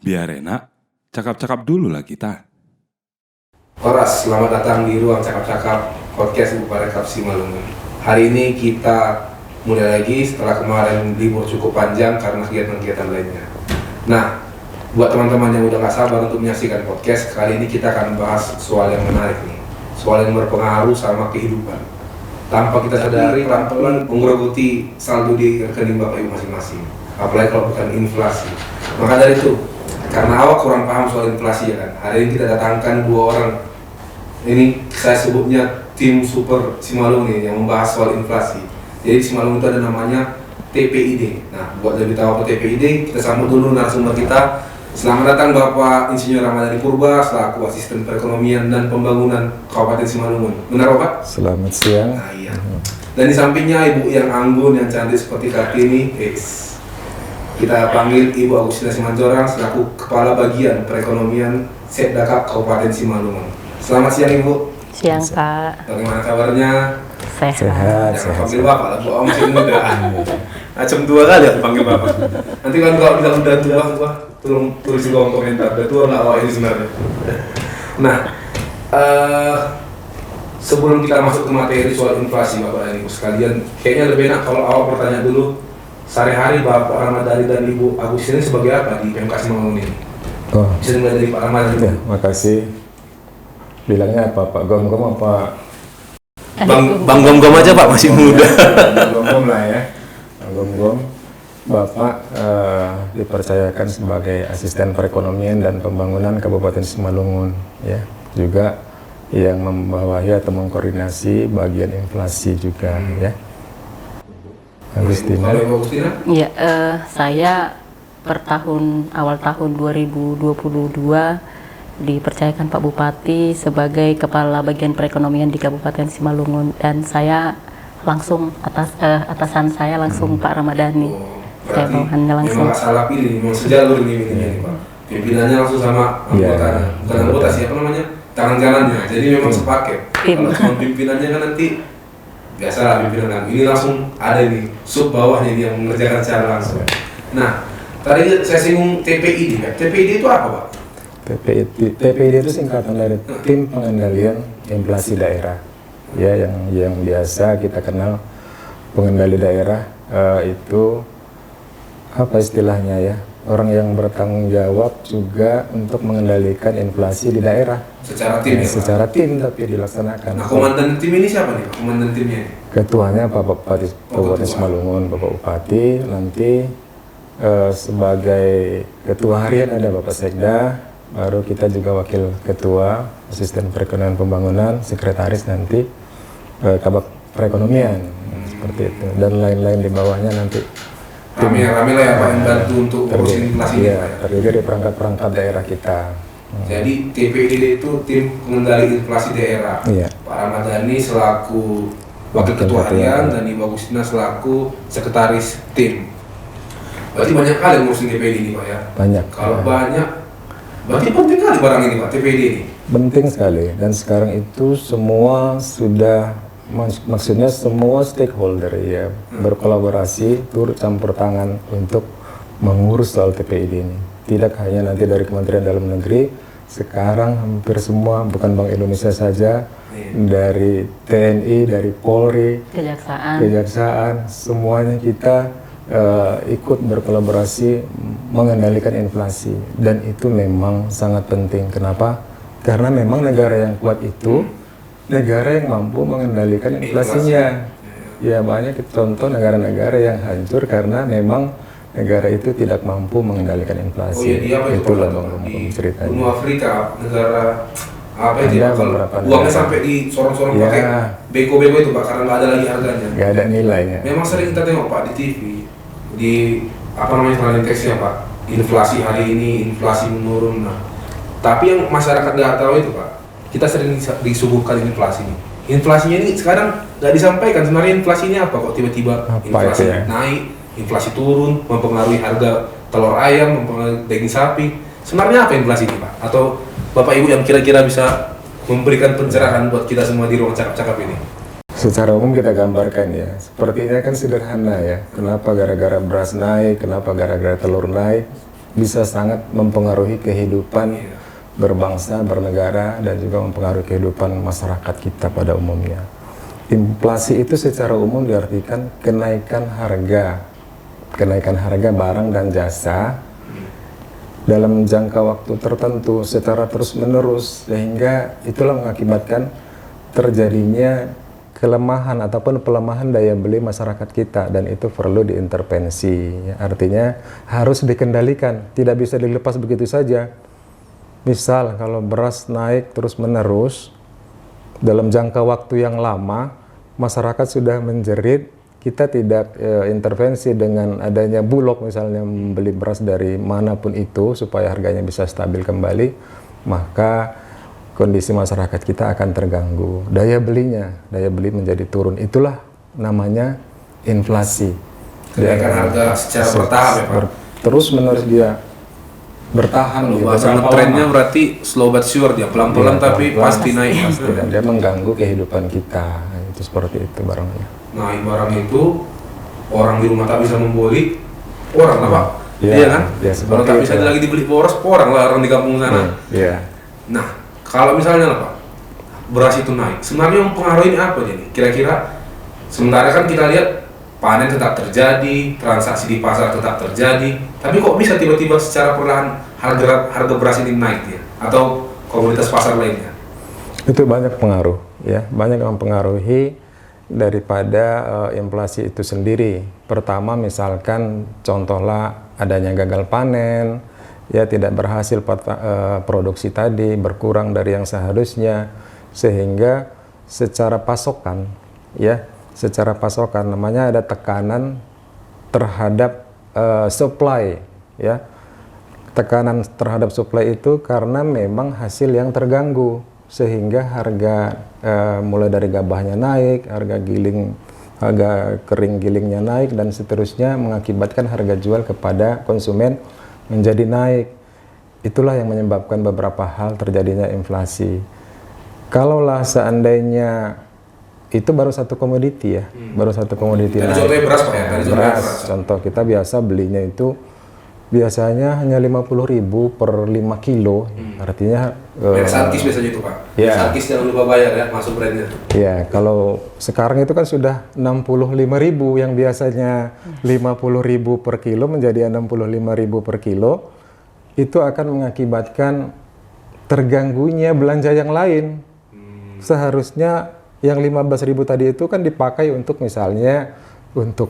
Biar enak, cakap-cakap dulu lah kita. Horas, selamat datang di ruang cakap-cakap podcast Ibu Parekraf Simalungun. Hari ini kita mulai lagi setelah kemarin libur cukup panjang karena kegiatan-kegiatan lainnya. Nah, buat teman-teman yang udah gak sabar untuk menyaksikan podcast, kali ini kita akan bahas soal yang menarik nih. Soal yang berpengaruh sama kehidupan. Tanpa kita sadari, pelan-pelan menggerogoti saldo di rekening Bapak Ibu masing-masing. Apalagi kalau bukan inflasi. Maka dari itu, karena awak kurang paham soal inflasi ya kan, hari ini kita datangkan dua orang. Ini saya sebutnya tim super Simalungun nih yang membahas soal inflasi. Jadi Simalungun itu ada namanya TPID. Nah, buat lebih tahu apa TPID, kita sambut dulu narasumber kita. Selamat datang Bapak Insinyur Ramadhani Purba selaku Asisten Perekonomian dan Pembangunan Kabupaten Simalungun. Benar Bapak? Selamat siang. Nah, iya. Dan di sampingnya Ibu yang anggun, yang cantik seperti Kartini. Kita panggil Ibu Agustina Simanjorang selaku Kepala Bagian Perekonomian Setdakap Kabupaten Simalungun. Selamat siang Ibu. Siang Pak. Bagaimana kabarnya? Sehat. Jangan panggil Bapak lah, Bapak masih muda. Acem 2 kali aku panggil Bapak. Nanti kan kalau bilang udah tua, tolong tulis di kolom komentar. Udah tua nggak awak ini sebenarnya. Nah, sebelum kita masuk ke materi soal inflasi Bapak dan Ibu sekalian, kayaknya lebih enak kalau awak bertanya dulu sehari-hari Bapak Ramadhani dan Ibu Agustina sebagai apa di PMK Simalungun ini? Oh, Bisa dimulai dari Pak Ramadhani. ya, makasih. Bilangnya apa, Pak Gom-Gom apa? Bang Gom-Gom aja Pak, masih muda. Bang Gom-Gom lah ya. Bang Gom-Gom. Bapak dipercayakan sebagai Asisten Perekonomian dan Pembangunan Kabupaten Simalungun, ya. Juga yang membawahi atau mengkoordinasi bagian inflasi juga, ya. Agustina. Kalau Ibu Agustina? Ya, saya awal tahun 2022 dipercayakan Pak Bupati sebagai Kepala Bagian Perekonomian di Kabupaten Simalungun, dan saya langsung atasan saya langsung Pak Ramadhani. Saya bawahannya langsung. Memang nggak salah pilih, memang sejalur ini Pak. Pimpinannya langsung sama anggotanya, bukan anggota siapa namanya, tangan kanannya. Jadi memang sepaket. Kalau cuma pimpinannya kan nanti biasa lah pimpinan kan. Ini langsung ada nih sub bawahnya yang mengerjakan secara langsung. Nah, tadi saya singgung TPID kan. TPID itu apa Pak? TPID itu singkatan dari Tim Pengendalian Inflasi Daerah, ya, yang biasa kita kenal pengendali daerah. Itu apa istilahnya ya, orang yang bertanggung jawab juga untuk mengendalikan inflasi di daerah Secara tim ya Pak? secara tim, tapi dilaksanakan. Nah, komandan tim ini siapa nih Pak? Komandan timnya ini? Ketuanya Pak Bupati Kabupaten Simalungun, Bapak Bupati. Nanti sebagai ketua harian ada Bapak Sekda. Baru kita juga wakil ketua, asisten perekonomian pembangunan, sekretaris nanti kabak perekonomian, seperti itu, dan lain-lain di bawahnya nanti. Rame lah ya Pak yang bantu untuk urusin inflasi ini Iya, Pak ya? terdiri dari perangkat-perangkat daerah kita. Jadi TPID itu tim pengendali inflasi daerah. Iya. Pak Ramadhani selaku wakil ketua harian dan Ibu Agustina selaku sekretaris tim. Berarti banyak kali ngurusin TPID ini Pak ya? Banyak. Kalau banyak, berarti penting kali barang ini Pak, TPID ini? Penting sekali, dan sekarang itu semua sudah, maksudnya semua stakeholder ya berkolaborasi, turut campur tangan untuk mengurus soal TPID ini. Tidak hanya nanti dari Kementerian Dalam Negeri, sekarang hampir semua, bukan Bank Indonesia saja, dari TNI, dari Polri, Kejaksaan, semuanya kita ikut berkolaborasi mengendalikan inflasi, dan itu memang sangat penting. Kenapa? Karena memang negara yang kuat itu negara yang mampu mengendalikan inflasinya. Ya, banyak contoh negara-negara yang hancur karena memang negara itu tidak mampu mengendalikan inflasi. Oh iya, dia apa itu Itulah Pak? Bang ceritanya. Benua Afrika, negara apa itu Ada Pak? Kalau beberapa uangnya negara. sampai di sorong-sorong Ya. pakai beko-beko itu Pak, karena nggak ada lagi harganya. Nggak ada nilainya. Memang sering kita tengok Pak di TV, di apa namanya channel teksnya Pak, inflasi hari ini, inflasi menurun. Nah, tapi yang masyarakat nggak tahu itu Pak, kita sering disuguhkan inflasi. Inflasinya ini sekarang nggak disampaikan sebenarnya inflasi ini apa kok tiba-tiba inflasi itu ya? naik, inflasi turun, mempengaruhi harga telur ayam, mempengaruhi daging sapi. Sebenarnya apa inflasi ini Pak? Atau Bapak Ibu yang kira-kira bisa memberikan pencerahan buat kita semua di ruang cakap-cakap ini? Secara umum kita gambarkan ya, sepertinya kan sederhana ya. Kenapa gara-gara beras naik, kenapa gara-gara telur naik? bisa sangat mempengaruhi kehidupan berbangsa, bernegara, dan juga mempengaruhi kehidupan masyarakat kita pada umumnya. Inflasi itu secara umum diartikan kenaikan harga barang dan jasa dalam jangka waktu tertentu secara terus-menerus, sehingga itulah mengakibatkan terjadinya kelemahan ataupun pelemahan daya beli masyarakat kita, dan itu perlu diintervensi. Artinya harus dikendalikan, tidak bisa dilepas begitu saja. Misal kalau beras naik terus-menerus dalam jangka waktu yang lama, masyarakat sudah menjerit, kita tidak intervensi dengan adanya Bulog misalnya membeli beras dari manapun itu supaya harganya bisa stabil kembali, maka kondisi masyarakat kita akan terganggu, daya beli menjadi turun. Itulah namanya inflasi. Kenaikan harga secara bertahap ya Pak? Terus menerus dia bertahan. Bahasa trennya berarti slow but sure, dia pelan-pelan tapi pasti naik. Dan dia mengganggu kehidupan kita. Itu seperti itu barangnya. Naik barang itu, orang di rumah tak bisa membeli, orang lah Pak? Iya kan? Ya, kalau tak bisa lagi dibeli boros, orang lah orang di kampung sana. Iya. Nah, kalau misalnya lah Pak, beras itu naik, sebenarnya mempengaruhi apa jadi? Kira-kira, sementara kan kita lihat panen tetap terjadi, transaksi di pasar tetap terjadi, tapi kok bisa tiba-tiba secara perlahan harga beras ini naik ya? Atau komoditas pasar lainnya? Itu banyak pengaruh, ya, banyak yang mempengaruhi daripada inflasi itu sendiri. Pertama, misalkan contohlah adanya gagal panen, ya tidak berhasil produksi tadi, berkurang dari yang seharusnya, sehingga secara pasokan, ya, secara pasokan namanya ada tekanan terhadap supply, ya. Tekanan terhadap supply itu karena memang hasil yang terganggu, sehingga harga mulai dari gabahnya naik, harga kering gilingnya naik, dan seterusnya mengakibatkan harga jual kepada konsumen menjadi naik. Itulah yang menyebabkan beberapa hal terjadinya inflasi. Kalaulah seandainya itu baru satu komoditi, ya, baru satu komoditi naik. Contohnya beras Pak ya? Beras, contoh kita biasa belinya itu biasanya hanya 50.000 per 5 kilo, artinya Sankis biasanya itu Pak. Ya. Sankis jangan lupa bayar ya, masuk brandnya. Ya, kalau sekarang itu kan sudah 65.000, yang biasanya 50.000 per kilo menjadi 65.000 per kilo, itu akan mengakibatkan terganggunya belanja yang lain. Seharusnya yang 15.000 tadi itu kan dipakai untuk misalnya untuk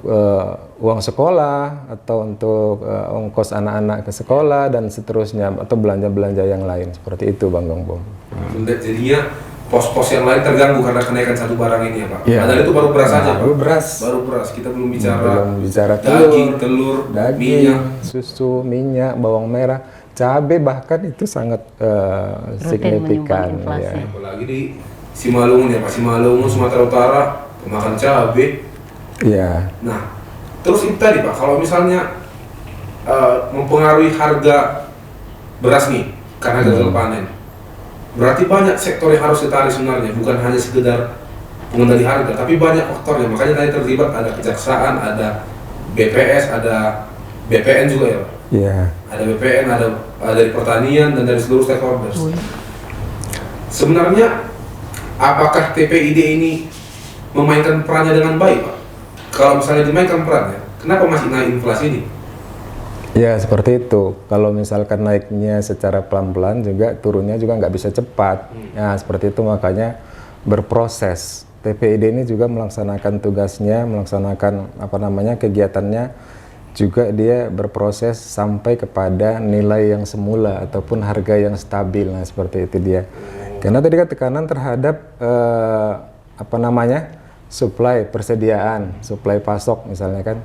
uang sekolah atau untuk ongkos anak-anak ke sekolah dan seterusnya, atau belanja-belanja yang lain seperti itu, Bang Gongbong. Jadinya pos-pos yang lain terganggu karena kenaikan satu barang ini ya Pak. Ya. Padahal itu baru beras saja Pak. Baru beras. Baru beras. Kita belum bicara daging, telur, daging, minyak, susu, minyak, bawang merah, cabai bahkan itu sangat signifikan. Ya. Apalagi di Simalungun ya Pak. Simalungun, Sumatera Utara, pemakan cabai. Iya. Nah, terus itu tadi Pak, kalau misalnya mempengaruhi harga beras nih karena gagal panen, berarti banyak sektor yang harus ditarik sebenarnya, bukan hanya sekedar pengendali harga, tapi banyak faktornya. Makanya tadi terlibat ada kejaksaan, ada BPS, ada BPN juga ya Pak? Iya. Ada BPN, ada dari pertanian dan dari seluruh stakeholders. Sebenarnya apakah TPID ini memainkan perannya dengan baik Pak? Kalau misalnya dimainkan perannya, kenapa masih naik inflasi ini? Ya, seperti itu. Kalau misalkan naiknya secara pelan-pelan, juga turunnya juga nggak bisa cepat. Nah, seperti itu makanya berproses. TPID ini juga melaksanakan tugasnya, melaksanakan kegiatannya, juga dia berproses sampai kepada nilai yang semula ataupun harga yang stabil. Nah, seperti itu dia. Karena tadi kan tekanan terhadap supply, persediaan, supply pasok misalnya kan.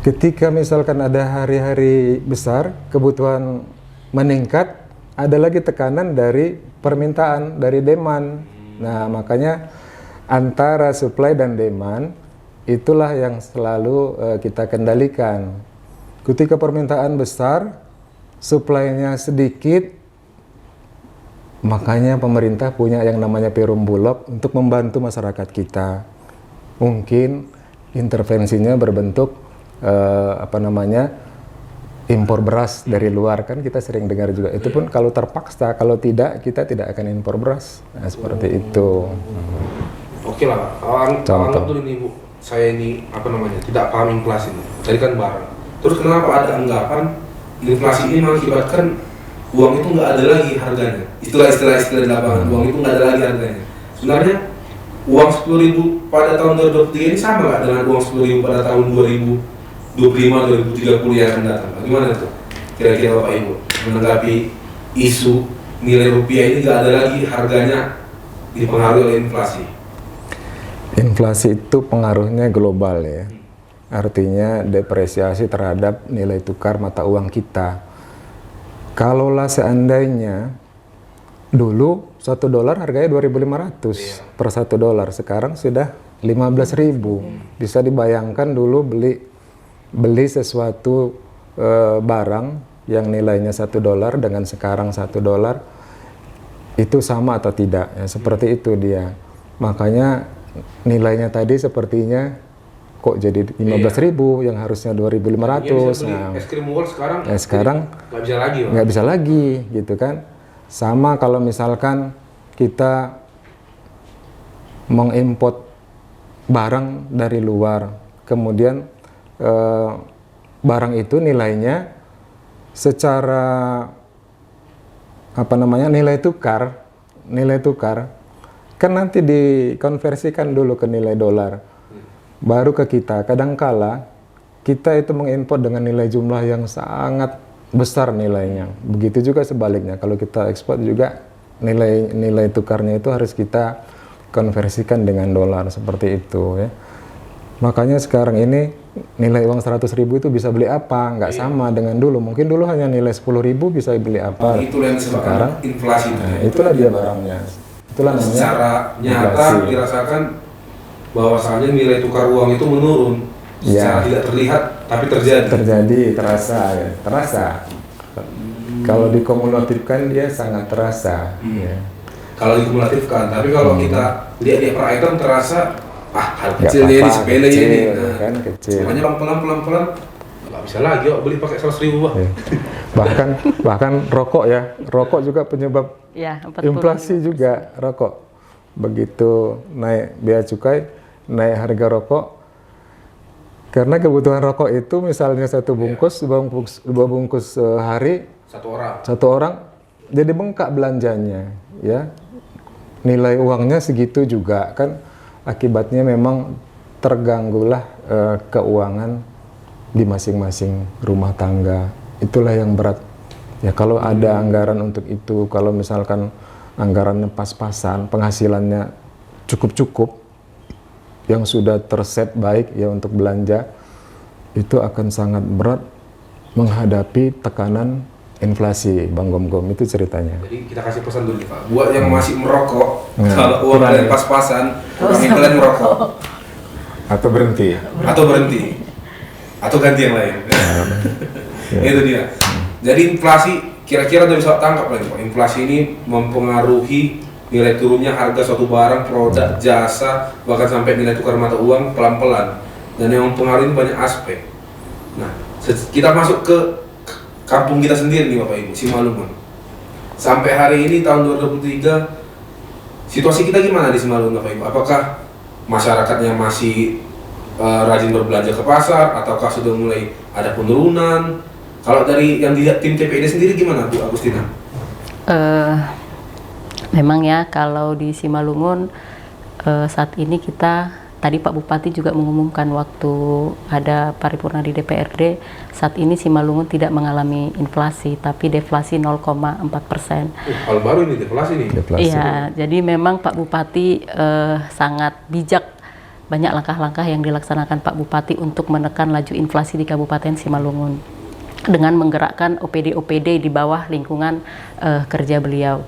Ketika misalkan ada hari-hari besar, kebutuhan meningkat, ada lagi tekanan dari permintaan, dari demand. Nah, makanya antara supply dan demand, itulah yang selalu kita kendalikan. Ketika permintaan besar, supply-nya sedikit, makanya pemerintah punya yang namanya Perum Bulog untuk membantu masyarakat kita. Mungkin intervensinya berbentuk impor beras dari luar, kan kita sering dengar juga. Itu pun kalau terpaksa, kalau tidak kita tidak akan impor beras. Nah, seperti itu. Oke lah, anggap dulu nih Bu, saya ini tidak paham inflasi nih. Tadi kan barang. Terus kenapa ada anggapan inflasi ini mengakibatkan uang itu nggak ada lagi harganya? Istilah di lapangan, uang itu nggak ada lagi harganya. Sebenarnya uang 10.000 pada tahun 2023 ini sama nggak dengan uang 10.000 pada tahun 2025-2030 yang akan datang? Gimana tuh? Kira-kira Bapak Ibu menanggapi isu nilai rupiah ini nggak ada lagi harganya dipengaruhi oleh inflasi? Inflasi itu pengaruhnya global ya. Artinya depresiasi terhadap nilai tukar mata uang kita. Kalaulah seandainya dulu $1 harganya 2.500 per $1, sekarang sudah 15.000. Bisa dibayangkan dulu beli sesuatu barang yang nilainya $1 dengan sekarang $1 itu sama atau tidak ya, seperti itu dia. Makanya nilainya tadi sepertinya kok jadi 15.000 yang harusnya 2.500. Nah, es krim World sekarang nggak bisa lagi gitu kan. Sama kalau misalkan kita mengimport barang dari luar, kemudian barang itu nilainya secara nilai tukar kan nanti dikonversikan dulu ke nilai dolar, baru ke kita. Kadangkala kita itu mengimpor dengan nilai jumlah yang sangat besar nilainya. Begitu juga sebaliknya, kalau kita ekspor juga nilai tukarnya itu harus kita konversikan dengan dolar, seperti itu ya. Makanya sekarang ini nilai uang 100.000 itu bisa beli apa? Nggak sama dengan dulu. Mungkin dulu hanya nilai 10.000 bisa beli apa. Itulah yang sekarang inflasi. Nah, itulah dia barangnya. Itulah namanya. Secara nyata dirasakan bahwasanya nilai tukar uang itu menurun. Secara tidak terlihat tapi terjadi. Terasa ya. Kalau dikumulatifkan dia sangat terasa. Ya. Kalau dikumulatifkan, tapi kalau kita lihat dia per item terasa hal kecil ini, sepele ini. Kan kecil. Makanya pelan-pelan nggak bisa lagi beli pakai 100.000 Pak. Ya. Bahkan rokok ya. Rokok juga penyebab inflasi juga, rokok. Begitu naik bea cukai, naik harga rokok. Karena kebutuhan rokok itu misalnya dua bungkus sehari, satu orang jadi bengkak belanjanya ya. Nilai uangnya segitu juga kan, akibatnya memang terganggulah keuangan di masing-masing rumah tangga. Itulah yang berat ya. Kalau ada anggaran untuk itu, kalau misalkan anggarannya pas-pasan, penghasilannya cukup-cukup, yang sudah terset baik ya untuk belanja, itu akan sangat berat menghadapi tekanan inflasi, Bang Gom-Gom. Itu ceritanya. Jadi kita kasih pesan dulu nih Pak, buat yang masih merokok, kalau uang kalian pas-pasan, kalian merokok atau berhenti atau ganti yang lain. Itu dia. Jadi inflasi kira-kira udah bisa tangkap lagi Pak, inflasi ini mempengaruhi nilai turunnya harga suatu barang, produk, jasa, bahkan sampai nilai tukar mata uang pelan-pelan. Dan yang mempengaruhi banyak aspek. Nah, kita masuk ke kampung kita sendiri nih Bapak Ibu, Simalungun. Sampai hari ini tahun 2023, situasi kita gimana di Simalungun Bapak Ibu? Apakah masyarakatnya masih rajin berbelanja ke pasar, ataukah sudah mulai ada penurunan? Kalau dari yang dilihat tim TPID sendiri gimana Bu Agustina? Memang ya, kalau di Simalungun saat ini tadi Pak Bupati juga mengumumkan waktu ada paripurna di DPRD, saat ini Simalungun tidak mengalami inflasi, tapi deflasi 0,4%. Hal baru ini, deflasi nih. Iya, jadi memang Pak Bupati sangat bijak, banyak langkah-langkah yang dilaksanakan Pak Bupati untuk menekan laju inflasi di Kabupaten Simalungun dengan menggerakkan OPD-OPD di bawah lingkungan kerja beliau.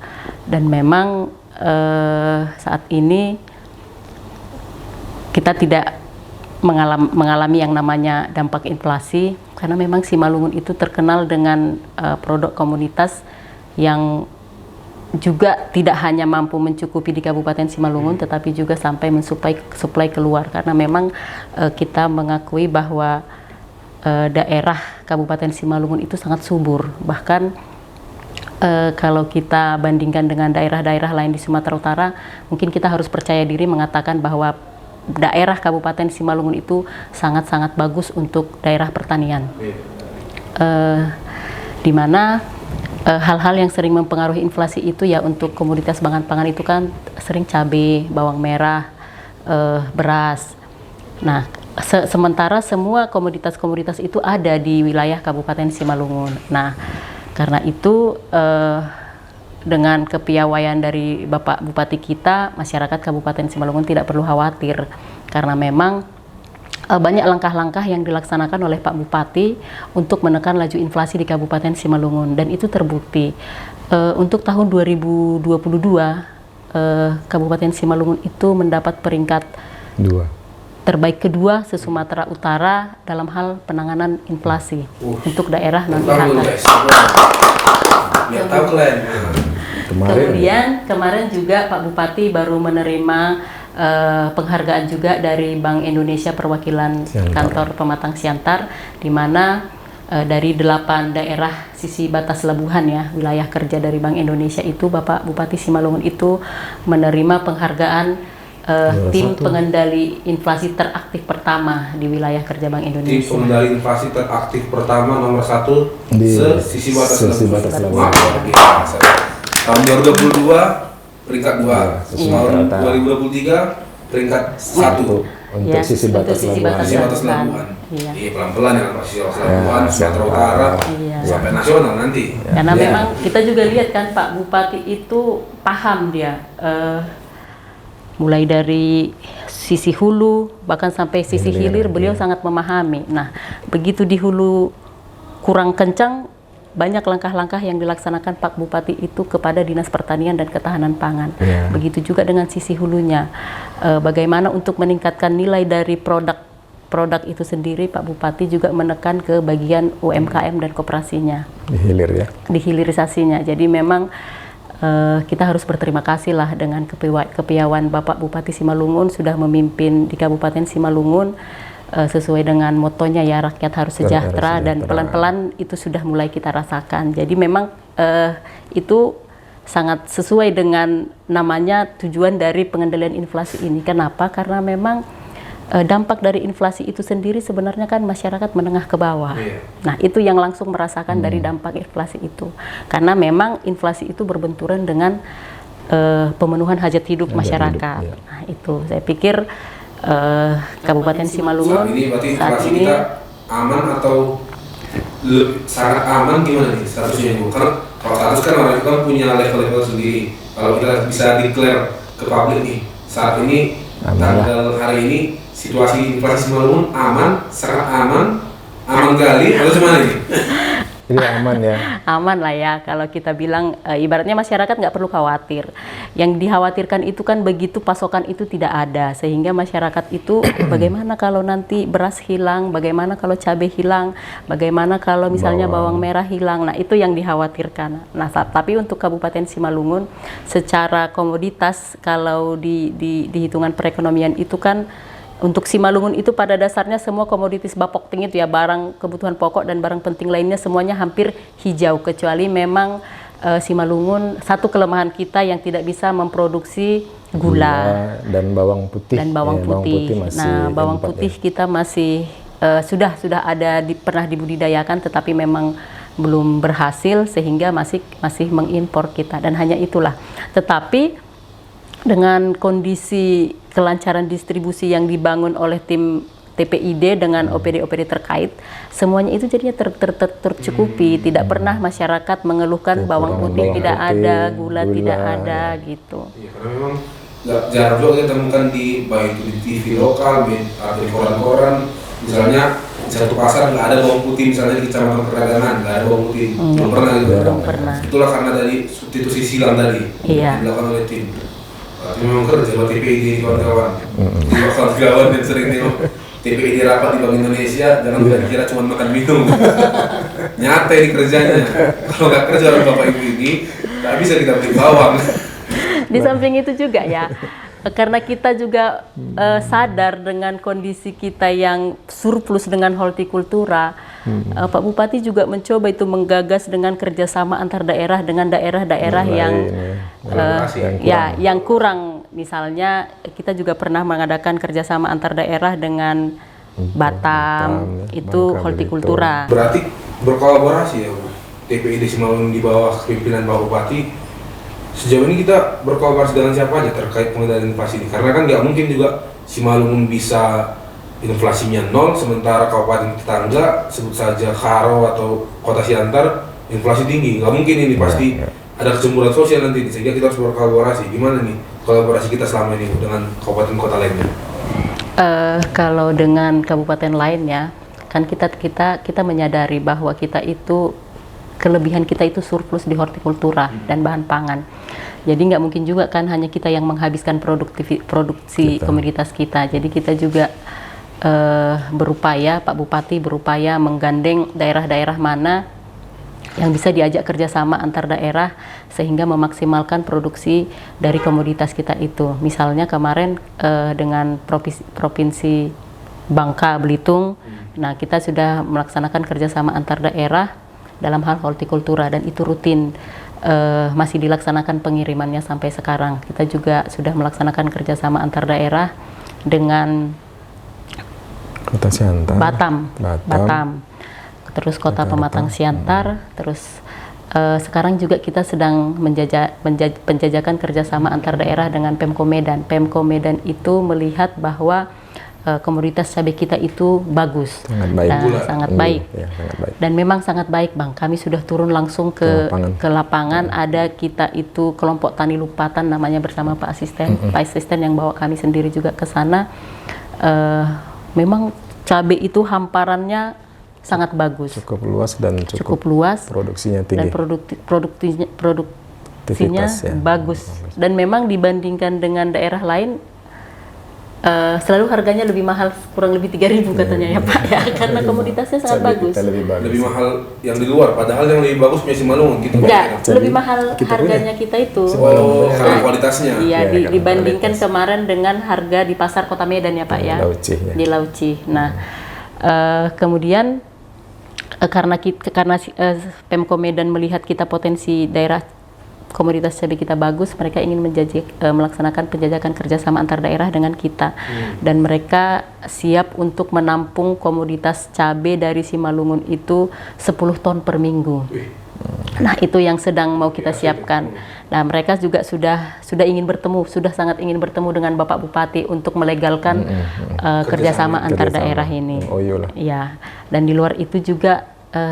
Dan memang saat ini kita tidak mengalami yang namanya dampak inflasi, karena memang Simalungun itu terkenal dengan produk komunitas yang juga tidak hanya mampu mencukupi di Kabupaten Simalungun, tetapi juga sampai mensuplai keluar, karena memang kita mengakui bahwa daerah Kabupaten Simalungun itu sangat subur. Bahkan kalau kita bandingkan dengan daerah-daerah lain di Sumatera Utara, mungkin kita harus percaya diri mengatakan bahwa daerah Kabupaten Simalungun itu sangat-sangat bagus untuk daerah pertanian. Di mana hal-hal yang sering mempengaruhi inflasi itu ya untuk komoditas pangan itu kan sering cabai, bawang merah, beras. Nah, sementara semua komoditas-komoditas itu ada di wilayah Kabupaten Simalungun. Nah, karena itu dengan kepiawaian dari Bapak Bupati kita, masyarakat Kabupaten Simalungun tidak perlu khawatir karena memang banyak langkah-langkah yang dilaksanakan oleh Pak Bupati untuk menekan laju inflasi di Kabupaten Simalungun, dan itu terbukti. Untuk tahun 2022 Kabupaten Simalungun itu mendapat peringkat 2 terbaik kedua se-Sumatera Utara dalam hal penanganan inflasi untuk daerah non-IHK. Kemudian kemarin juga Pak Bupati baru menerima penghargaan juga dari Bank Indonesia perwakilan kantor Pematang Siantar, di mana dari 8 daerah sisi batas Labuhan ya, wilayah kerja dari Bank Indonesia itu, Bapak Bupati Simalungun itu menerima penghargaan tim pengendali inflasi teraktif pertama di wilayah kerja Bank Indonesia. Tim pengendali inflasi teraktif pertama nomor 1 di sisi batas Labuhan. Tahun 2022 peringkat 2, tahun 2023 peringkat 1 untuk sisi batas Labuhan. Iya, pelan-pelan ya Pak, sisi batas Labuhan, Sumatera Utara sampai nasional nanti. Karena memang kita juga lihat kan Pak Bupati itu paham dia. Mulai dari sisi hulu bahkan sampai sisi hilir beliau sangat memahami. Nah, begitu di hulu kurang kencang, banyak langkah-langkah yang dilaksanakan Pak Bupati itu kepada Dinas Pertanian dan Ketahanan Pangan. Begitu juga dengan sisi hulunya, bagaimana untuk meningkatkan nilai dari produk itu sendiri. Pak Bupati juga menekan ke bagian UMKM dan koperasinya, di hilir ya, di hilirisasinya. Jadi memang kita harus berterima kasih lah dengan kepiawaian Bapak Bupati Simalungun sudah memimpin di Kabupaten Simalungun sesuai dengan motonya ya, rakyat harus sejahtera, dan pelan-pelan itu sudah mulai kita rasakan. Jadi memang itu sangat sesuai dengan namanya tujuan dari pengendalian inflasi ini. Kenapa? Karena memang dampak dari inflasi itu sendiri sebenarnya kan masyarakat menengah ke bawah. Nah, itu yang langsung merasakan dari dampak inflasi itu. Karena memang inflasi itu berbenturan dengan pemenuhan hajat hidup masyarakat. Nah, itu saya pikir Kabupaten Simalungun saat ini kita aman atau sangat aman, gimana nih statusnya Bu? Karena kalau status kan orang itu kan punya level-level sendiri. Kalau kita bisa declare ke publik nih, saat ini tanggal hari ini situasi inflasi Simalungun aman, sangat aman kali, atau gimana nih? Jadi aman ya? Aman lah ya, kalau kita bilang ibaratnya masyarakat nggak perlu khawatir. Yang dikhawatirkan itu kan begitu pasokan itu tidak ada, sehingga masyarakat itu bagaimana kalau nanti beras hilang, bagaimana kalau cabai hilang, bagaimana kalau misalnya bawang merah hilang. Nah, itu yang dikhawatirkan. Nah, tapi untuk Kabupaten Simalungun secara komoditas, kalau di hitungan perekonomian itu kan untuk Simalungun itu pada dasarnya semua komoditas bapokting itu ya, barang kebutuhan pokok dan barang penting lainnya semuanya hampir hijau, kecuali memang Simalungun satu kelemahan kita yang tidak bisa memproduksi gula dan bawang putih. Bawang putih masih bawang putih kita masih sudah ada pernah dibudidayakan, tetapi memang belum berhasil sehingga masih mengimpor kita, dan hanya itulah. Tetapi dengan kondisi kelancaran distribusi yang dibangun oleh tim TPID dengan OPD-OPD terkait, semuanya itu jadinya tercukupi. Tidak pernah masyarakat mengeluhkan bawang putih tidak ada, gula tidak ada gitu. Iya, karena memang jarang juga kita temukan baik itu di TV lokal atau di koran-koran, misalnya di satu pasar nggak ada bawang putih, misalnya di Kecamatan Perdagangan nggak ada bawang putih, belum pernah gitu. Belum pernah. Itulah karena dari substitusi silang tadi yang dilakukan oleh tim. Berarti memang kerja buat TPID kawan-kawan. Kawan-kawan yang sering tengok TPID rapat di Bank Indonesia, jangan kira cuma makan minum. Nyata ini kerjanya. Kalau nggak kerja orang bapak ibu ini, nggak bisa kita beli bawang. Di samping itu juga ya, karena kita juga sadar dengan kondisi kita yang surplus dengan hortikultura, Pak Bupati juga mencoba itu menggagas dengan kerjasama antar daerah dengan daerah-daerah yang yang kurang. Misalnya kita juga pernah mengadakan kerjasama antar daerah dengan Batam, itu hortikultura. Berarti berkolaborasi ya Bu, TPID Simalungun di bawah kepemimpinan Pak Bupati. Sejauh ini kita berkolaborasi dengan siapa aja terkait pengendalian inflasi ini? Karena kan nggak mungkin juga Simalungun bisa inflasinya nol, sementara kabupaten tetangga, sebut saja Karo atau Kota Siantar, inflasi tinggi. Nggak mungkin ini, pasti ada kecemburuan sosial nanti, sehingga kita harus berkolaborasi. Gimana nih kolaborasi kita selama ini dengan kabupaten kota lainnya? Kalau dengan kabupaten lainnya, kan kita menyadari bahwa kita itu kelebihan kita itu surplus di hortikultura dan bahan pangan. Jadi nggak mungkin juga kan hanya kita yang menghabiskan produksi komoditas kita. Jadi kita juga berupaya, Pak Bupati berupaya menggandeng daerah-daerah mana yang bisa diajak kerjasama antar daerah sehingga memaksimalkan produksi dari komoditas kita itu. Misalnya kemarin dengan provinsi Bangka Belitung, nah kita sudah melaksanakan kerjasama antar daerah dalam hal hortikultura dan itu rutin, masih dilaksanakan pengirimannya sampai sekarang. Kita juga sudah melaksanakan kerjasama antar daerah dengan Kota Siantar, Batam. Terus Kota Pematang Siantar, terus sekarang juga kita sedang penjajakan kerjasama antar daerah dengan Pemko Medan. Pemko Medan itu melihat bahwa komoditas cabai kita itu bagus, sangat baik. Ya, sangat baik. Dan memang sangat baik, Bang. Kami sudah turun langsung ke lapangan. Ada kita itu kelompok tani lupatan namanya bersama Pak Asisten yang bawa kami sendiri juga ke sana. Memang cabai itu hamparannya sangat bagus, cukup luas dan cukup luas, produksinya tinggi dan produksinya bagus. Dan memang dibandingkan dengan daerah lain selalu harganya lebih mahal, kurang lebih 3.000 katanya ya Pak ya, karena komoditasnya sangat bagus. Lebih mahal yang di luar, padahal yang lebih bagus punya Simalungun gitu. Enggak, lebih mahal harganya kita itu. Karena kualitasnya. Iya, dibandingkan kemarin dengan harga di pasar Kota Medan ya Pak ya. Di Lauci. Nah, kemudian karena Pemko Medan melihat kita potensi daerah komoditas cabai kita bagus, mereka ingin melaksanakan penjajakan kerjasama antar daerah dengan kita, dan mereka siap untuk menampung komoditas cabai dari Simalungun itu 10 ton per minggu. Nah itu yang sedang mau kita siapkan. Nah mereka juga sudah sangat ingin bertemu dengan Bapak Bupati untuk melegalkan kerjasama antar daerah ini. Ya, dan di luar itu juga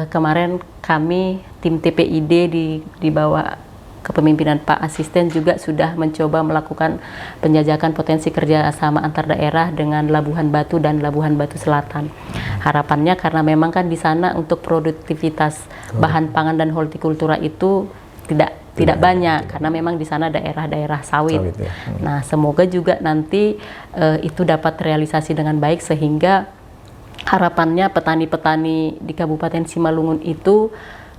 kemarin kami tim TPID di bawah kepemimpinan Pak Asisten juga sudah mencoba melakukan penjajakan potensi kerjasama antar daerah dengan Labuhan Batu dan Labuhan Batu Selatan. Harapannya karena memang kan di sana untuk produktivitas bahan pangan dan hortikultura itu tidak banyak, karena memang di sana daerah-daerah sawit. Ya. Nah, semoga juga nanti itu dapat terrealisasi dengan baik sehingga harapannya petani-petani di Kabupaten Simalungun itu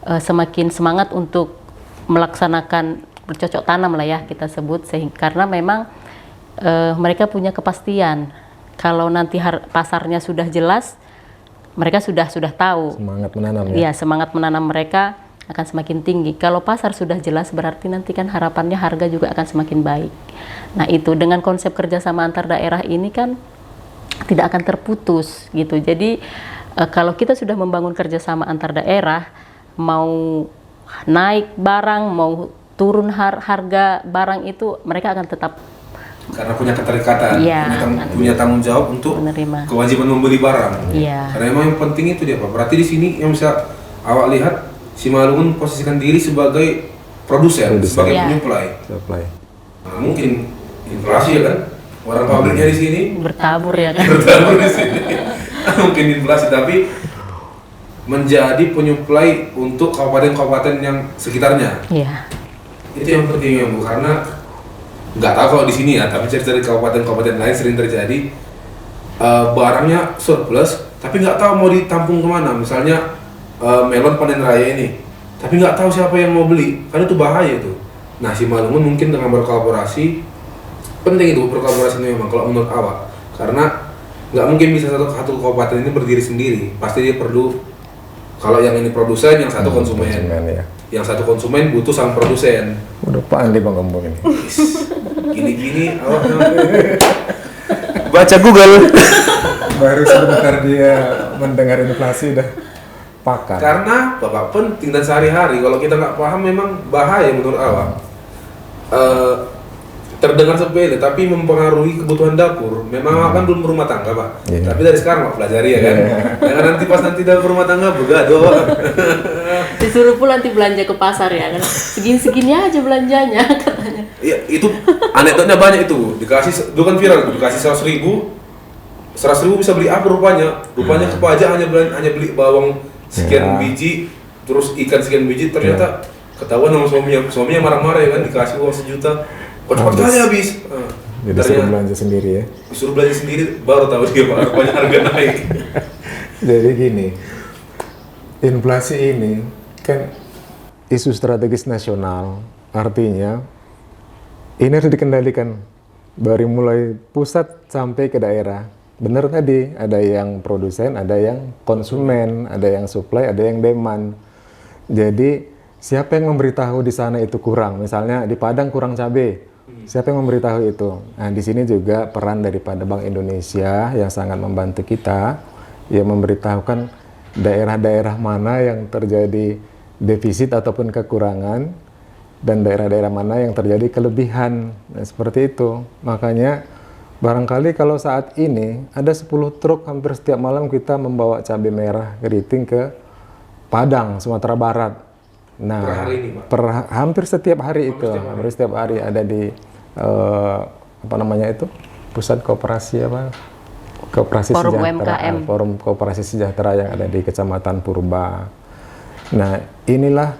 semakin semangat untuk melaksanakan bercocok tanam lah ya kita sebut, karena memang mereka punya kepastian kalau nanti pasarnya sudah jelas, mereka sudah tahu semangat menanam ya. Semangat menanam mereka akan semakin tinggi. Kalau pasar sudah jelas berarti nanti kan harapannya harga juga akan semakin baik. Nah itu dengan konsep kerjasama antar daerah ini kan tidak akan terputus gitu. Jadi kalau kita sudah membangun kerjasama antar daerah, mau naik barang, mau turun harga barang itu mereka akan tetap, karena punya keterikatan, punya tanggung jawab untuk menerima kewajiban membeli barang. Karena memang yang penting itu dia Pak. Berarti di sini yang bisa awak lihat, Simalungun posisikan diri sebagai produsen. Sebagai penyuplai. Nah, mungkin inflasi ya kan, orang pabriknya di sini bertabur ya kan. Bertabur di sini. Mungkin inflasi, tapi menjadi penyuplai untuk kabupaten-kabupaten yang sekitarnya. Itu yang penting ya Bu, karena nggak tahu kalau di sini ya, tapi cerita dari kabupaten-kabupaten lain sering terjadi barangnya surplus, tapi nggak tahu mau ditampung kemana. Misalnya melon panen raya ini, tapi nggak tahu siapa yang mau beli, kan itu bahaya tuh. Nah Simalungun mungkin dengan berkolaborasi penting itu berkolaborasi ini memang kalau menurut awak, karena nggak mungkin bisa satu kabupaten ini berdiri sendiri, pasti dia perlu, kalau yang ini produsen, yang satu konsumen ya. Yang satu konsumen butuh sama produsen. Udah pandai Bang Gembong ini. Gini-gini awak Baca Google. Baru sebentar dia mendengar inflasi udah pakar. karena bapak penting dan sehari-hari, kalau kita nggak paham memang bahaya menurut awak. Terdengar sepele tapi mempengaruhi kebutuhan dapur. Memang awak kan belum berumah tangga pak, Iya. tapi dari sekarang awak pelajari ya kan. Jangan nanti pas nanti dalam berumah tangga begaduh Pak. Disuruh pula nanti belanja ke pasar ya kan. Segini-segini aja belanjanya katanya. Iya, itu anekdotnya banyak itu. Itu kan viral, dikasih 100.000 bisa beli apa rupanya? Rupanya kepaja hanya beli bawang sekian Ya. biji, terus ikan sekian biji, ternyata ketahuan sama suaminya marah-marah ya kan, dikasih uang 1 juta. Kok cepat kali habis? Jadi suruh belanja sendiri ya. Disuruh belanja sendiri, baru tahu dia Pak, rupanya harga naik. Jadi gini, inflasi ini kan isu strategis nasional, artinya ini harus dikendalikan dari mulai pusat sampai ke daerah. Benar tadi, ada yang produsen, ada yang konsumen, ada yang supply, ada yang demand. Jadi siapa yang memberitahu di sana itu kurang, misalnya di Padang kurang cabai, siapa yang memberitahu itu? Nah, di sini juga peran daripada Bank Indonesia yang sangat membantu kita, yang memberitahukan daerah-daerah mana yang terjadi defisit ataupun kekurangan, dan daerah-daerah mana yang terjadi kelebihan. Nah, seperti itu. Makanya barangkali kalau saat ini ada 10 truk hampir setiap malam kita membawa cabai merah keriting ke Padang, Sumatera Barat. Nah, Per hari ini, Pak? hampir setiap hari itu, hampir setiap hari ada di apa namanya itu, pusat kooperasi apa? Kooperasi Forum Sejahtera, UMKM. Forum Kooperasi Sejahtera yang ada di Kecamatan Purba. Nah, inilah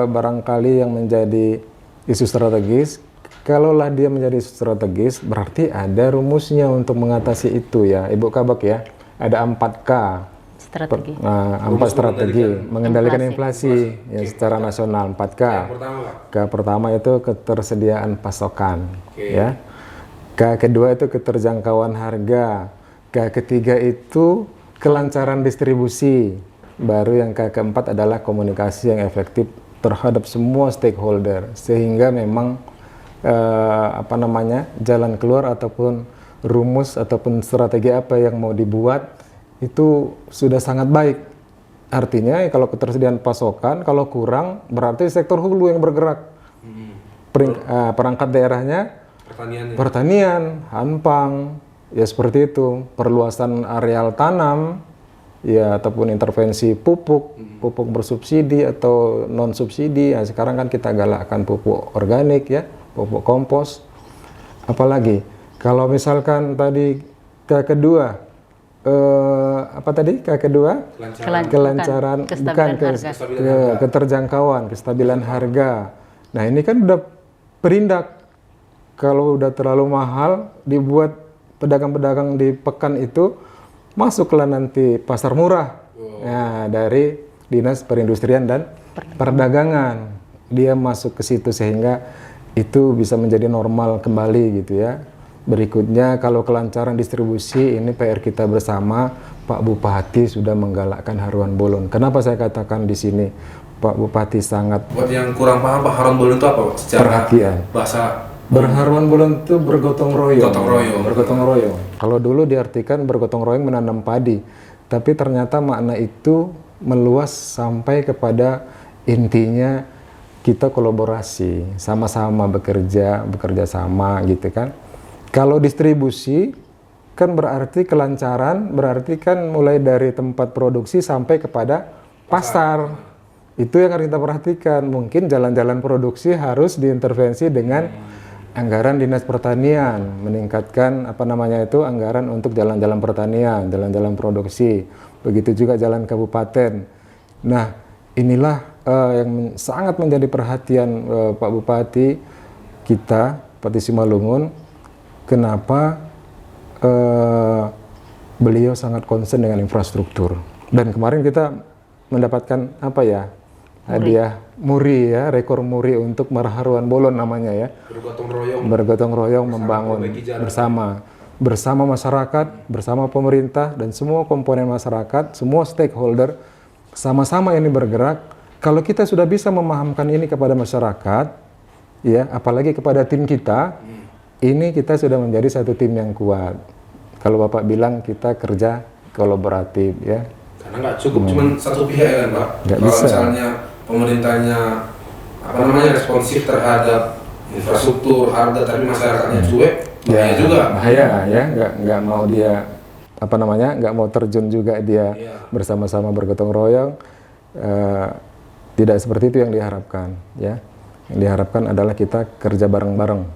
barangkali yang menjadi isu strategis. Kalaulah dia menjadi isu strategis, berarti ada rumusnya untuk mengatasi itu ya, Ibu Kabak ya. Ada 4K. Strategi. Nah, 4 Rumus strategi mengendalikan inflasi ya, secara nasional 4K. Yang pertama Pak, K pertama itu ketersediaan pasokan, Oke. ya. K kedua itu keterjangkauan harga. K ketiga itu kelancaran distribusi. Baru yang K keempat adalah komunikasi yang efektif terhadap semua stakeholder, sehingga memang apa namanya, jalan keluar ataupun rumus ataupun strategi apa yang mau dibuat itu sudah sangat baik. Artinya kalau ketersediaan pasokan, kalau kurang berarti sektor hulu yang bergerak. Perangkat daerahnya pertaniannya. pertanian, hanpang, ya seperti itu. Perluasan areal tanam, ya ataupun intervensi pupuk bersubsidi atau non subsidi. Ya, sekarang kan kita galakkan pupuk organik ya, pupuk kompos. Apalagi kalau misalkan tadi K kedua apa tadi K kedua? Kelancaran, bukan keterjangkauan, kestabilan harga. Nah, ini kan udah perindak. Kalau udah terlalu mahal, dibuat pedagang-pedagang di pekan itu masuklah nanti pasar murah. Nah, dari Dinas Perindustrian dan Perdagangan. Dia masuk ke situ sehingga itu bisa menjadi normal kembali gitu ya. Berikutnya kalau kelancaran distribusi, ini PR kita bersama. Pak Bupati sudah menggalakkan haruan bolon. Kenapa saya katakan di sini Pak Bupati sangat Buat yang kurang paham Pak, haruan bolon itu apa Pak? Secara perhatian. bahasa Berharuan bulan itu bergotong royong. Gotong royong. Bergotong royong. Kalau dulu diartikan bergotong royong menanam padi, tapi ternyata makna itu meluas sampai kepada intinya kita kolaborasi, sama-sama bekerja sama gitu kan. Kalau distribusi kan berarti kelancaran, berarti kan mulai dari tempat produksi sampai kepada pasar. Itu yang harus kita perhatikan. Mungkin jalan-jalan produksi harus diintervensi dengan anggaran Dinas Pertanian, meningkatkan apa namanya itu anggaran untuk jalan-jalan pertanian, jalan-jalan produksi. Begitu juga jalan kabupaten. Nah, inilah yang sangat menjadi perhatian Pak Bupati kita, Bupati Simalungun. Kenapa beliau sangat concern dengan infrastruktur. Dan kemarin kita mendapatkan apa ya, hadiah muri ya, rekor muri untuk Marharuan Bolon namanya ya. Bergotong royong membangun bersama masyarakat, bersama pemerintah dan semua komponen masyarakat, semua stakeholder sama-sama ini bergerak. Kalau kita sudah bisa memahamkan ini kepada masyarakat, ya, apalagi kepada tim kita, ini kita sudah menjadi satu tim yang kuat. Kalau Bapak bilang kita kerja kolaboratif, ya. Karena nggak cukup cuma satu pihak ya kan Pak. Nggak Kalau bisa. misalnya pemerintahnya responsif terhadap infrastruktur, harga, tapi masyarakatnya cuek, bahaya juga. Bahaya ya, nggak mau dia nggak mau terjun juga dia bersama-sama bergotong royong. Tidak seperti itu yang diharapkan, ya. Yang diharapkan adalah kita kerja bareng-bareng,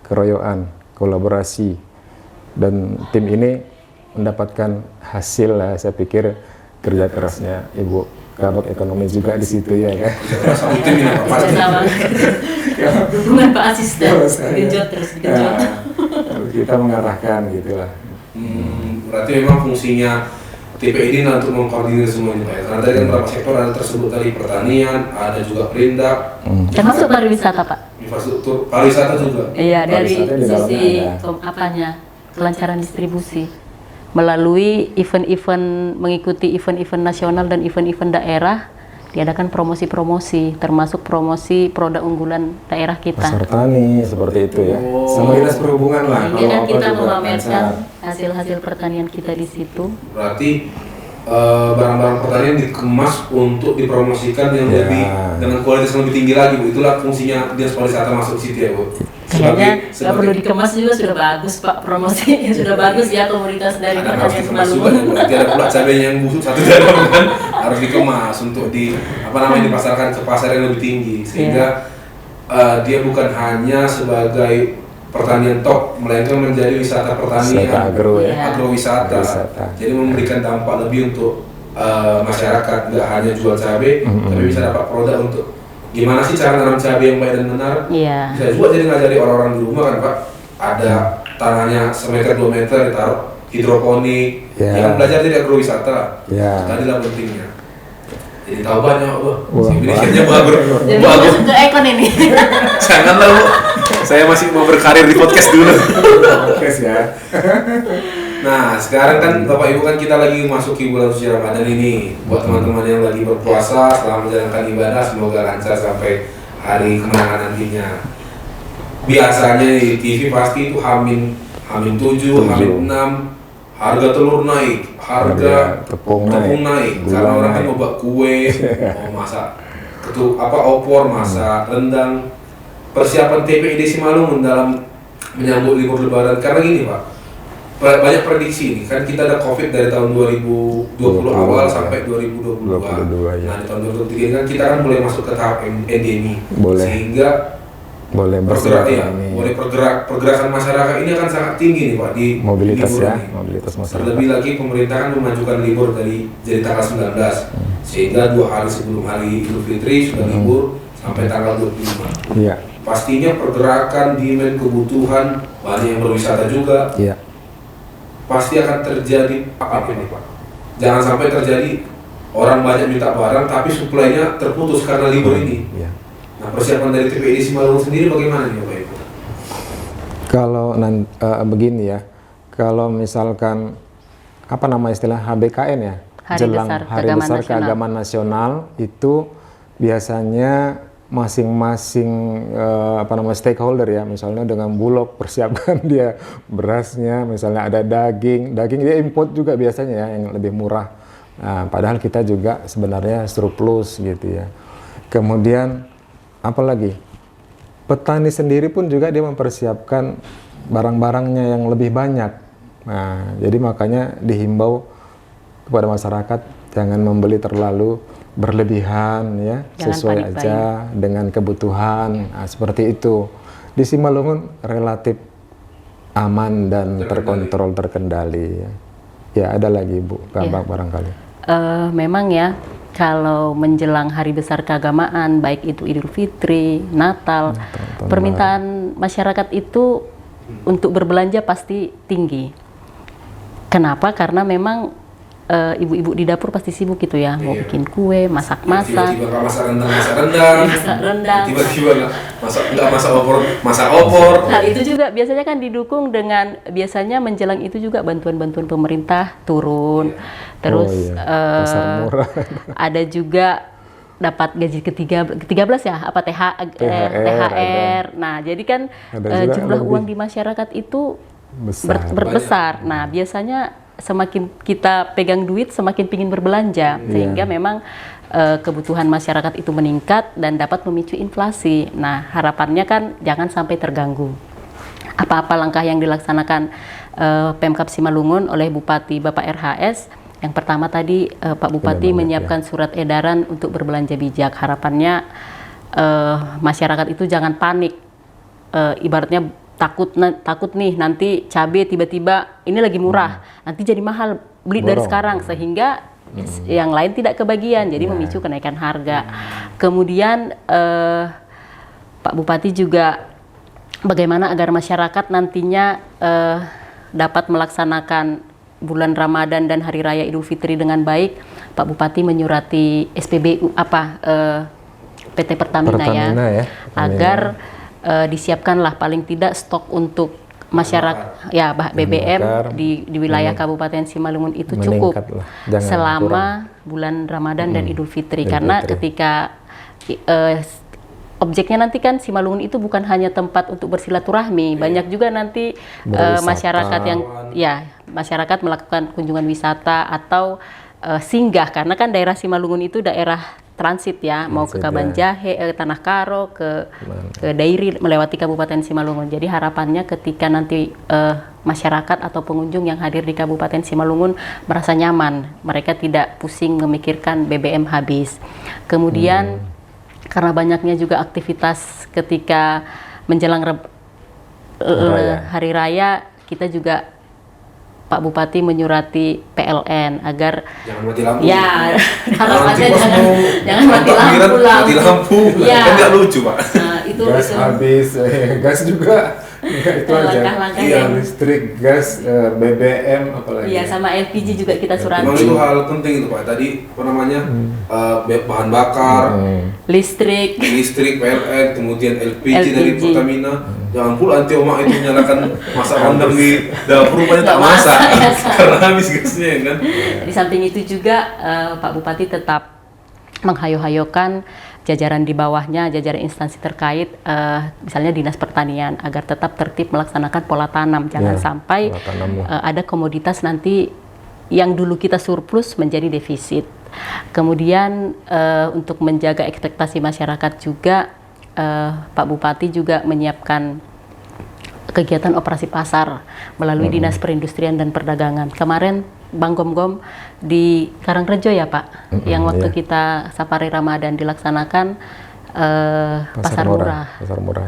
keroyokan, kolaborasi, dan tim ini mendapatkan hasil lah. Saya pikir kerja kerasnya Ibu Kabak Ekonomi juga di situ ya kan. Satu tim ini Pak, pasti. Sama. Dukungan Pak Asisten, digenjot terus digenjot. Kita mengarahkan gitulah. Berarti memang fungsinya TPID untuk mengkoordinir semuanya Pak. Karena tadi kan beberapa sektor ada tersebut tadi, pertanian, ada juga perindak, Termasuk pariwisata Pak. infrastruktur, pariwisata juga. Iya, dari Pariwisata di dalamnya sisi ada. kelancaran distribusi melalui event-event, mengikuti event-event nasional dan event-event daerah, diadakan promosi-promosi, termasuk promosi produk unggulan daerah kita. Pasar tani seperti itu ya. Sama dinas perhubungan lah. Jadi kan Kalau kita apa juga memamerkan lancar. hasil-hasil pertanian kita di situ. Berarti barang-barang pertanian dikemas untuk dipromosikan yang Ya. lebih dengan kualitas yang lebih tinggi lagi Bu. Itulah fungsinya dinas pariwisata masuk ke situ ya Bu. Kayaknya nggak perlu dikemas juga sudah bagus Pak, promosi sudah bagus ya komunitas dari Ada harus pertanian dikemas juga. Simalungun. Berarti ada pula cabai yang busuk satu dalam kan harus dikemas untuk dipasarkan ke pasar yang lebih tinggi sehingga dia bukan hanya sebagai pertanian top, melainkan menjadi wisata pertanian, Wisata agro ya. agrowisata. Agrowisata. Jadi memberikan dampak lebih untuk masyarakat, nggak hanya jual cabai, tapi bisa dapat produk untuk gimana sih cara nanam cabai yang baik dan benar. Iya. Bisa juga jadi ngajari orang-orang di rumah kan Pak, ada tanahnya semeter 2 meter ditaruh hidroponik, Ya. yang belajar jadi agrowisata. Ya. Tadilah pentingnya. Jadi tahu banyak Wah, ini kayaknya bagus. Jadi Bagus. masuk ke ekon ini. Janganlah Bu. Saya masih mau berkarir di podcast dulu. Podcast ya. Nah, sekarang kan Bapak Ibu kan kita lagi masuki bulan suci Ramadan ini. Buat teman-teman yang lagi berpuasa, selamat menjalankan ibadah, semoga lancar sampai hari kemenangan nantinya. Biasanya di TV pasti itu Hamin 7, Hamin 6, harga telur naik, harga tepung naik. gula Karena orang kan naik. mau buat kue, mau masak opor, masak rendang. Persiapan TPID Simalungun dalam menyambut libur lebaran karena gini Pak, banyak prediksi nih kan kita ada COVID dari tahun 2020 awal sampai 2022. ya. Nah di tahun 2023 ini kan kita kan mulai masuk ke tahap endemi, Boleh. sehingga Boleh pergerakan masyarakat ini akan sangat tinggi nih Pak di mobilitas libur ya, ini. mobilitas masyarakat. Terlebih lagi pemerintah kan memajukan libur jadi tanggal 19, sehingga 2 hari sebelum hari Idul Fitri sudah libur sampai tanggal 25. Iya. Pastinya pergerakan, demand, kebutuhan, banyak yang berwisata juga, Iya. pasti akan terjadi apa ini Pak? Jangan sampai terjadi orang banyak minta barang tapi suplainya terputus karena libur ini. Iya. Nah persiapan dari TPID Simalungun sendiri bagaimana nih Bapak Ibu? Kalau begini ya, kalau misalkan istilah HBKN ya, Hari jelang Besar Hari Keagamaan Besar Nasional. Keagamaan Nasional itu biasanya masing-masing stakeholder ya, misalnya dengan Bulog persiapkan dia berasnya, misalnya ada daging dia import juga biasanya ya yang lebih murah. Nah, padahal kita juga sebenarnya surplus gitu ya. Kemudian apalagi petani sendiri pun juga dia mempersiapkan barang-barangnya yang lebih banyak. Nah, jadi makanya dihimbau kepada masyarakat jangan membeli terlalu berlebihan ya, Jangan sesuai panik aja dengan kebutuhan. Nah, seperti itu. Di Simalungun relatif aman dan terkontrol, terkendali ya. Ya, ada lagi Bu, gambar barangkali. Memang ya, kalau menjelang hari besar keagamaan, baik itu Idul Fitri, Natal, permintaan masyarakat itu untuk berbelanja pasti tinggi. Kenapa? Karena memang ibu-ibu di dapur pasti sibuk gitu ya, mau Iya. bikin kue, masak-masak, Tiba-tiba nggak masak rendang, masak rendang. tiba-tiba nggak masak opor. Hal itu juga biasanya kan didukung dengan biasanya menjelang itu juga bantuan-bantuan pemerintah turun. Terus pasar murah. ada juga dapat gaji ke-13 ya, apa THR. Nah, jadi kan Ada juga jumlah lebih. uang di masyarakat itu Besar. berbesar. Nah, biasanya semakin kita pegang duit semakin pingin berbelanja, sehingga memang kebutuhan masyarakat itu meningkat dan dapat memicu inflasi. Nah, harapannya kan jangan sampai terganggu. Apa-apa langkah yang dilaksanakan Pemkab Simalungun oleh Bupati Bapak RHS, yang pertama tadi Pak Bupati menyiapkan surat edaran untuk berbelanja bijak. Harapannya masyarakat itu jangan panik, ibaratnya takut nih nanti cabai tiba-tiba ini lagi murah, nanti jadi mahal, beli dari sekarang, sehingga yang lain tidak kebagian, jadi memicu kenaikan harga. Kemudian Pak Bupati juga bagaimana agar masyarakat nantinya dapat melaksanakan bulan Ramadan dan Hari Raya Idul Fitri dengan baik. Pak Bupati menyurati SPBU PT Pertamina ya, agar disiapkanlah paling tidak stok untuk masyarakat ya BBM di wilayah Kabupaten Simalungun itu cukup selama bulan Ramadan dan Idul Fitri, karena ketika objeknya nanti kan Simalungun itu bukan hanya tempat untuk bersilaturahmi, banyak juga nanti masyarakat yang masyarakat melakukan kunjungan wisata atau singgah, karena kan daerah Simalungun itu daerah transit ya, mau ke Kabanjahe, Tanah Karo, ke Dairi, melewati Kabupaten Simalungun. Jadi harapannya ketika nanti masyarakat atau pengunjung yang hadir di Kabupaten Simalungun merasa nyaman, mereka tidak pusing memikirkan BBM habis. Kemudian karena banyaknya juga aktivitas ketika menjelang Hari Raya, kita juga Pak Bupati menyurati PLN agar Jangan mati lampu. ya harapannya Nanti pas mau jangan mati lampu. mati lampu. Ya. Kan nggak lucu, Pak. Nah, itu Gas habis, gas juga. Enggak, itu aja. Langkah-langkah Iya, yang- listrik, gas, BBM, apalagi. Iya, sama LPG juga kita surati. Memang itu hal penting itu, Pak. Tadi apa namanya? Bahan bakar, Listrik. listrik, PLN, kemudian LPG dari LPG. Pertamina. Jangan pula nanti oma itu menyalakan masak rendang di dapur, rupanya tak Nggak masak, masak ya, karena habis gasnya ya kan. Di samping itu juga Pak Bupati tetap menghayo-hayokan jajaran di bawahnya, jajaran instansi terkait, misalnya Dinas Pertanian, agar tetap tertib melaksanakan pola tanam. Jangan sampai pola tanam, ada komoditas nanti yang dulu kita surplus menjadi defisit. Kemudian untuk menjaga ekspektasi masyarakat juga, Pak Bupati juga menyiapkan kegiatan operasi pasar melalui Dinas Perindustrian dan Perdagangan. Kemarin Bang Gom-Gom di Karangrejo ya Pak, yang waktu kita safari Ramadan dilaksanakan pasar murah.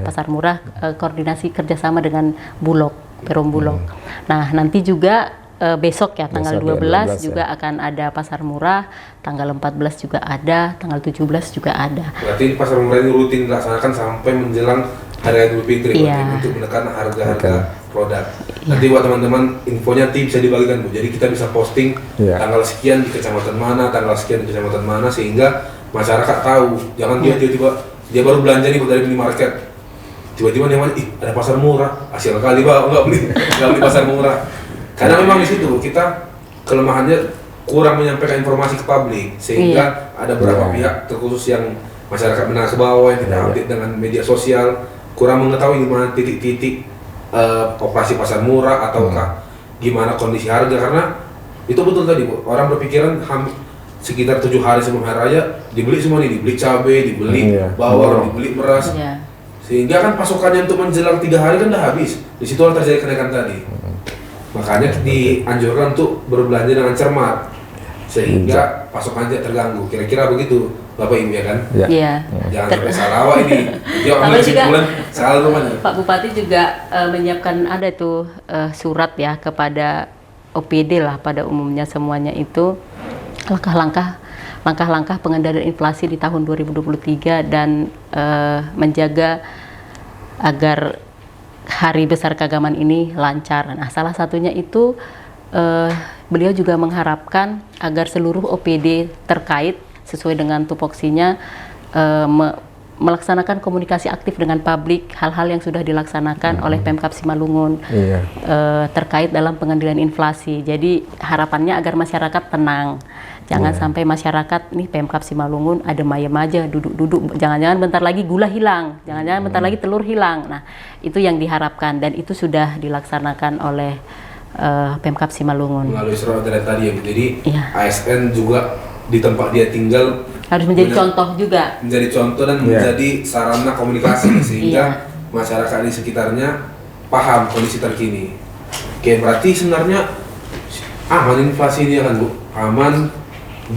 Pasar murah koordinasi kerjasama dengan Bulog, Perum Bulog. Nah nanti juga besok ya tanggal 12 juga akan ada pasar murah, tanggal 14 juga ada, tanggal 17 juga ada. Berarti pasar murah ini rutin dilaksanakan sampai menjelang Hari Idul Fitri untuk menekan harga-harga produk. Nanti buat teman-teman infonya nanti bisa dibagikan Bu. Jadi kita bisa posting tanggal sekian di kecamatan mana, tanggal sekian di kecamatan mana, sehingga masyarakat tahu. Jangan dia tiba-tiba dia baru belanja nih dari minimarket, tiba-tiba dia ada pasar murah, hasil kali Pak nggak beli pasar murah. Karena memang di situ kita kelemahannya kurang menyampaikan informasi ke publik, sehingga ada beberapa pihak terkhusus yang masyarakat menengah ke bawah yang tidak update dengan media sosial, kurang mengetahui di mana titik-titik operasi pasar murah ataukah gimana kondisi harga. Karena itu betul tadi Bu, orang berpikiran sekitar 7 hari sebelum hari raya dibeli semua nih, dibeli cabai, dibeli bawang, dibeli beras, sehingga kan pasokannya untuk menjelang 3 hari kan udah habis. Di situ terjadi kenaikan tadi. Makanya dianjurkan untuk berbelanja dengan cermat sehingga pasokan tidak terganggu. Kira-kira begitu Bapak Ibu ya kan? Iya. Jangan sampai salah awak ini. Dia Sama juga salah rumahnya. Pak Bupati juga menyiapkan ada tuh surat ya kepada OPD lah pada umumnya semuanya itu langkah-langkah pengendalian inflasi di tahun 2023 dan menjaga agar Hari Besar Keagamaan ini lancar. Nah, salah satunya itu beliau juga mengharapkan agar seluruh OPD terkait sesuai dengan tupoksinya melaksanakan komunikasi aktif dengan publik, hal-hal yang sudah dilaksanakan oleh Pemkab Simalungun terkait dalam pengendalian inflasi. Jadi harapannya agar masyarakat tenang, jangan sampai masyarakat nih Pemkab Simalungun adem ayem aja, duduk-duduk, jangan-jangan bentar lagi gula hilang, jangan-jangan bentar lagi telur hilang. Nah, itu yang diharapkan dan itu sudah dilaksanakan oleh Pemkab Simalungun. Melalui surat edaran tadi ya, jadi ASN juga di tempat dia tinggal harus menjadi contoh juga. Menjadi contoh dan menjadi sarana komunikasi sehingga masyarakat di sekitarnya paham kondisi terkini. Oke, berarti sebenarnya aman inflasi ini kan Bu, aman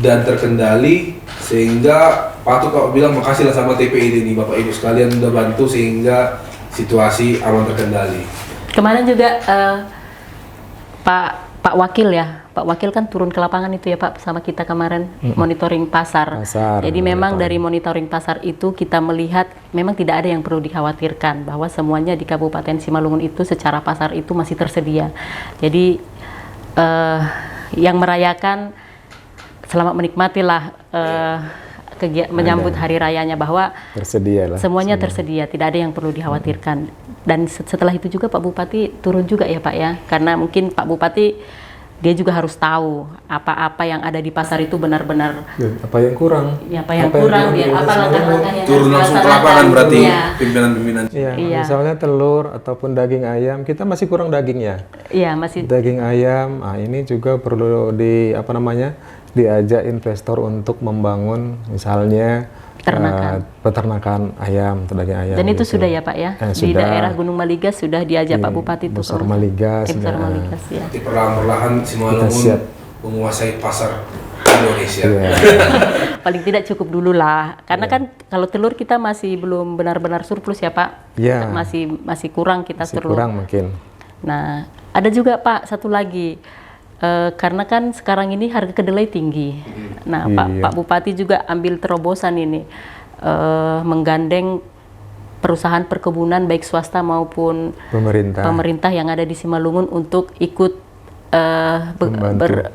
dan terkendali sehingga patut kalau bilang makasihlah sama TPID ini Bapak Ibu sekalian udah bantu sehingga situasi aman terkendali. Kemarin juga Pak Wakil ya, Pak Wakil kan turun ke lapangan itu ya Pak sama kita kemarin monitoring pasar. Jadi memang dari monitoring pasar itu kita melihat memang tidak ada yang perlu dikhawatirkan bahwa semuanya di Kabupaten Simalungun itu secara pasar itu masih tersedia. Jadi yang merayakan selamat menikmatilah menyambut hari rayanya bahwa semuanya tersedia, tidak ada yang perlu dikhawatirkan. Dan setelah itu juga Pak Bupati turun juga ya Pak ya, karena mungkin Pak Bupati dia juga harus tahu apa-apa yang ada di pasar itu benar-benar apa yang kurang, apa langkah-langkah yang turun langsung ke lapangan berarti pimpinan-pimpinan. Misalnya telur ataupun daging ayam, kita masih kurang dagingnya. Iya, masih. Daging ayam, ini juga perlu diajak investor untuk membangun misalnya peternakan ayam atau daging ayam. Dan itu sudah ya Pak ya, di daerah Gunung Maligas sudah diajak Pak Bupati itu. Besar Maligas. Ya. Perlahan-perlahan Simalungun menguasai pasar Indonesia. Paling tidak cukup dulu lah, karena kan kalau telur kita masih belum benar-benar surplus ya Pak. Masih kurang kita telur. Kurang mungkin. Nah, ada juga Pak satu lagi. Karena kan sekarang ini harga kedelai tinggi. Nah, Pak Bupati juga ambil terobosan ini, menggandeng perusahaan perkebunan baik swasta maupun pemerintah yang ada di Simalungun untuk ikut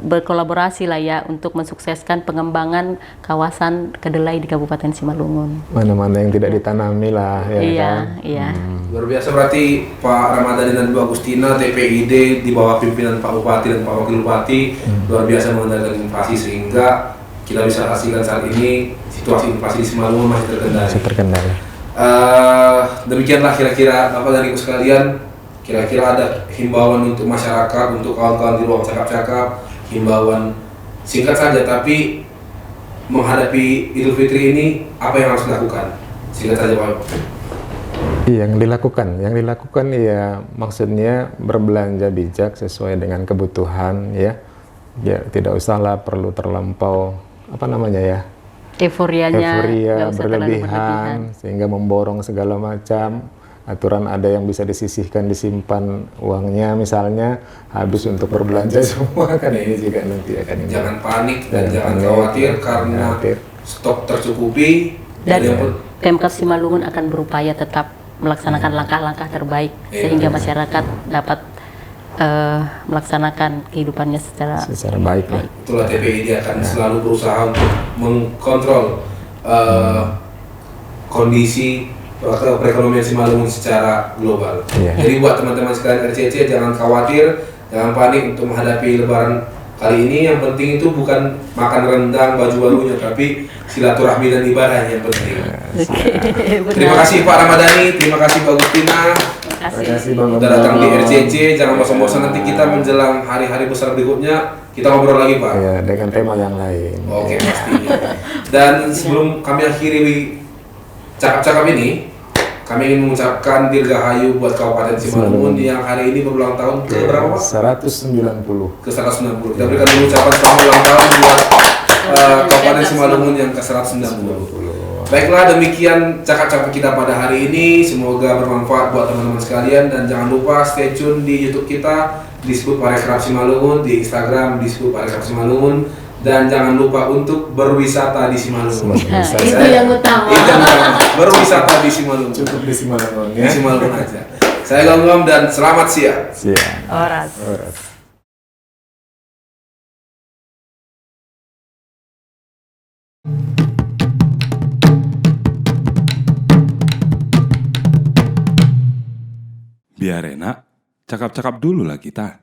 berkolaborasi lah ya untuk mensukseskan pengembangan kawasan kedelai di Kabupaten Simalungun. Mana-mana yang tidak ditanami lah ya. Iya. Luar biasa berarti Pak Ramadhani dan Bu Agustina TPID di bawah pimpinan Pak Bupati dan Pak Wakil Bupati luar biasa mengendalikan inflasi sehingga kita bisa hasilkan saat ini situasi inflasi di Simalungun masih terkendali. Demikianlah kira-kira Bapak dan Ibu sekalian. Kira-kira ada himbauan untuk masyarakat, untuk kawan-kawan di ruang cakap-cakap, himbauan singkat saja tapi menghadapi Idul Fitri ini apa yang harus dilakukan? Singkat saja Pak. Yang dilakukan ya maksudnya berbelanja bijak sesuai dengan kebutuhan ya. Ya tidak usahlah perlu terlampau euforia berlebihan sehingga memborong segala macam. Aturan ada yang bisa disisihkan, disimpan uangnya misalnya habis untuk berbelanja semua kan ini juga nanti akan jangan panik dan jangan khawatir karena stok tercukupi dan Pemkab Simalungun akan berupaya tetap melaksanakan langkah-langkah terbaik sehingga masyarakat dapat melaksanakan kehidupannya secara baik. Itulah TPID akan selalu berusaha untuk mengkontrol kondisi perekonomian Simalungun secara global. Jadi buat teman-teman sekalian RCC jangan khawatir, jangan panik untuk menghadapi Lebaran kali ini. Yang penting itu bukan makan rendang, baju barunya, tapi silaturahmi dan ibadah yang penting. Terima kasih Pak Ramadhani, terima kasih Pak Agustina. Terima kasih Bang. Sudah datang di RCC, jangan bosan-bosan nanti kita menjelang hari-hari besar berikutnya kita ngobrol lagi Pak. Ya, dengan tema yang lain. Oke, pastinya. Dan sebelum kami akhiri cakap-cakap ini, kami ingin mengucapkan dirgahayu buat Kabupaten Simalungun yang hari ini berulang tahun ke berapa Pak? 190. Ke 190. Kita berikan dulu ucapan selamat ulang tahun buat Kabupaten Simalungun yang ke 190. Baiklah, demikian cakap-cakap kita pada hari ini. Semoga bermanfaat buat teman-teman sekalian dan jangan lupa stay tune di YouTube kita disebut Parekraf Simalungun, di Instagram disebut Parekraf Simalungun. Dan jangan lupa untuk berwisata di Simalungun. Itu yang utama. Berwisata di Simalungun. Cukup di Simalungun ya. Di Simalungun aja. Saya Gam dan selamat siang. Siang. Oras. Biar enak, cakap-cakap dulu lah kita.